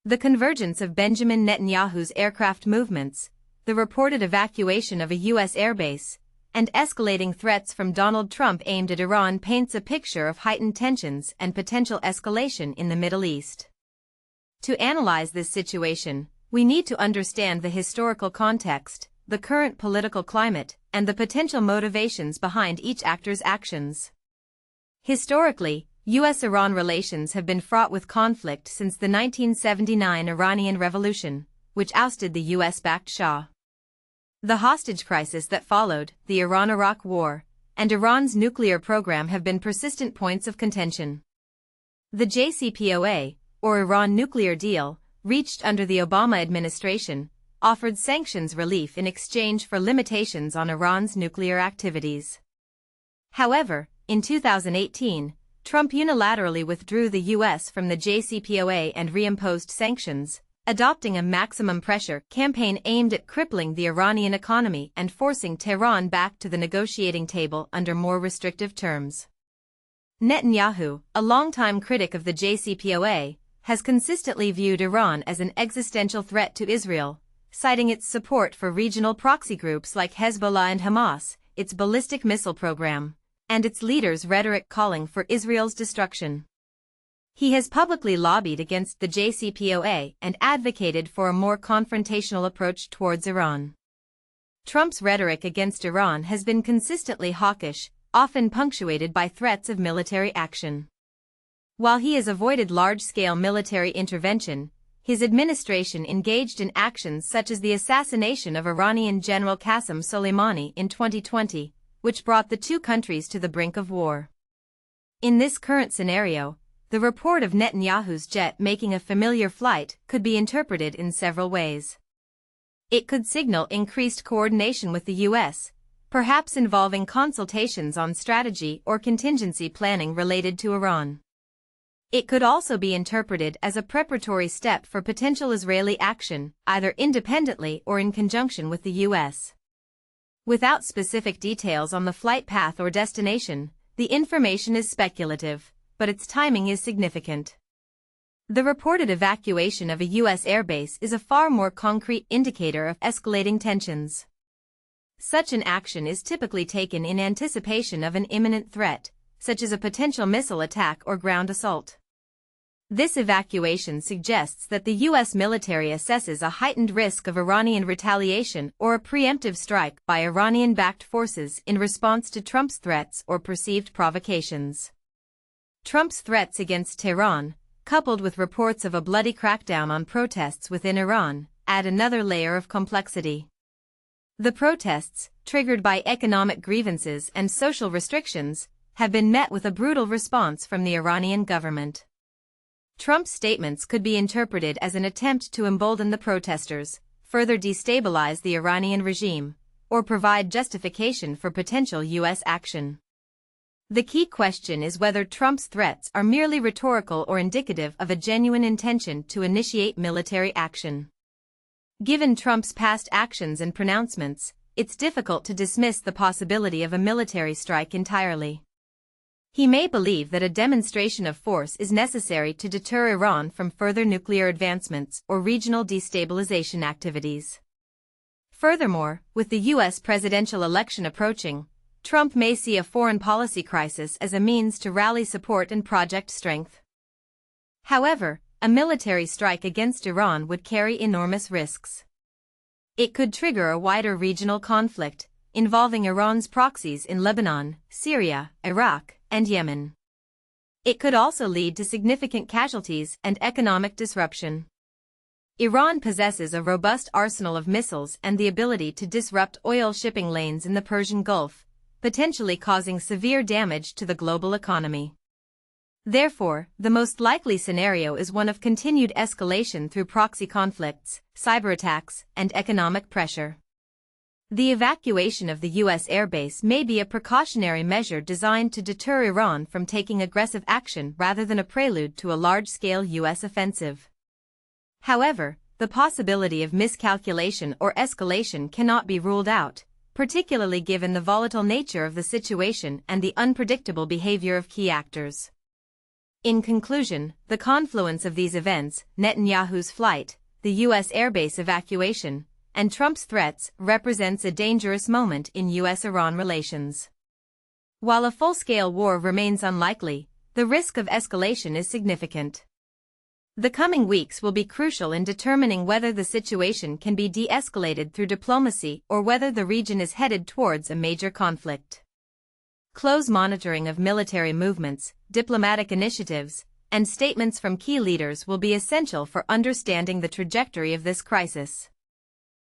The convergence of Benjamin Netanyahu's aircraft movements, the reported evacuation of a U.S. airbase, and escalating threats from Donald Trump aimed at Iran paints a picture of heightened tensions and potential escalation in the Middle East. To analyze this situation, we need to understand the historical context, the current political climate, and the potential motivations behind each actor's actions. Historically, U.S.-Iran relations have been fraught with conflict since the 1979 Iranian Revolution, which ousted the US-backed Shah. The hostage crisis that followed, the Iran-Iraq War, and Iran's nuclear program have been persistent points of contention. The JCPOA, or Iran nuclear deal, reached under the Obama administration, offered sanctions relief in exchange for limitations on Iran's nuclear activities. However, in 2018, Trump unilaterally withdrew the U.S. from the JCPOA and reimposed sanctions, adopting a maximum pressure campaign aimed at crippling the Iranian economy and forcing Tehran back to the negotiating table under more restrictive terms. Netanyahu, a longtime critic of the JCPOA, has consistently viewed Iran as an existential threat to Israel, citing its support for regional proxy groups like Hezbollah and Hamas, its ballistic missile program, and its leaders' rhetoric calling for Israel's destruction. He has publicly lobbied against the JCPOA and advocated for a more confrontational approach towards Iran. Trump's rhetoric against Iran has been consistently hawkish, often punctuated by threats of military action. While he has avoided large-scale military intervention, his administration engaged in actions such as the assassination of Iranian General Qasem Soleimani in 2020, which brought the two countries to the brink of war. In this current scenario, the report of Netanyahu's jet making a familiar flight could be interpreted in several ways. It could signal increased coordination with the U.S., perhaps involving consultations on strategy or contingency planning related to Iran. It could also be interpreted as a preparatory step for potential Israeli action, either independently or in conjunction with the U.S. Without specific details on the flight path or destination, the information is speculative, but its timing is significant. The reported evacuation of a U.S. airbase is a far more concrete indicator of escalating tensions. Such an action is typically taken in anticipation of an imminent threat, such as a potential missile attack or ground assault. This evacuation suggests that the U.S. military assesses a heightened risk of Iranian retaliation or a preemptive strike by Iranian-backed forces in response to Trump's threats or perceived provocations. Trump's threats against Tehran, coupled with reports of a bloody crackdown on protests within Iran, add another layer of complexity. The protests, triggered by economic grievances and social restrictions, have been met with a brutal response from the Iranian government. Trump's statements could be interpreted as an attempt to embolden the protesters, further destabilize the Iranian regime, or provide justification for potential U.S. action. The key question is whether Trump's threats are merely rhetorical or indicative of a genuine intention to initiate military action. Given Trump's past actions and pronouncements, it's difficult to dismiss the possibility of a military strike entirely. He may believe that a demonstration of force is necessary to deter Iran from further nuclear advancements or regional destabilization activities. Furthermore, with the U.S. presidential election approaching, Trump may see a foreign policy crisis as a means to rally support and project strength. However, a military strike against Iran would carry enormous risks. It could trigger a wider regional conflict, involving Iran's proxies in Lebanon, Syria, Iraq, and Yemen. It could also lead to significant casualties and economic disruption. Iran possesses a robust arsenal of missiles and the ability to disrupt oil shipping lanes in the Persian Gulf, potentially causing severe damage to the global economy. Therefore, the most likely scenario is one of continued escalation through proxy conflicts, cyberattacks, and economic pressure. The evacuation of the U.S. airbase may be a precautionary measure designed to deter Iran from taking aggressive action rather than a prelude to a large-scale U.S. offensive. However, the possibility of miscalculation or escalation cannot be ruled out, particularly given the volatile nature of the situation and the unpredictable behavior of key actors. In conclusion, the confluence of these events, Netanyahu's flight, the U.S. airbase evacuation, and Trump's threats, represents a dangerous moment in U.S.-Iran relations. While a full-scale war remains unlikely, the risk of escalation is significant. The coming weeks will be crucial in determining whether the situation can be de-escalated through diplomacy or whether the region is headed towards a major conflict. Close monitoring of military movements, diplomatic initiatives, and statements from key leaders will be essential for understanding the trajectory of this crisis.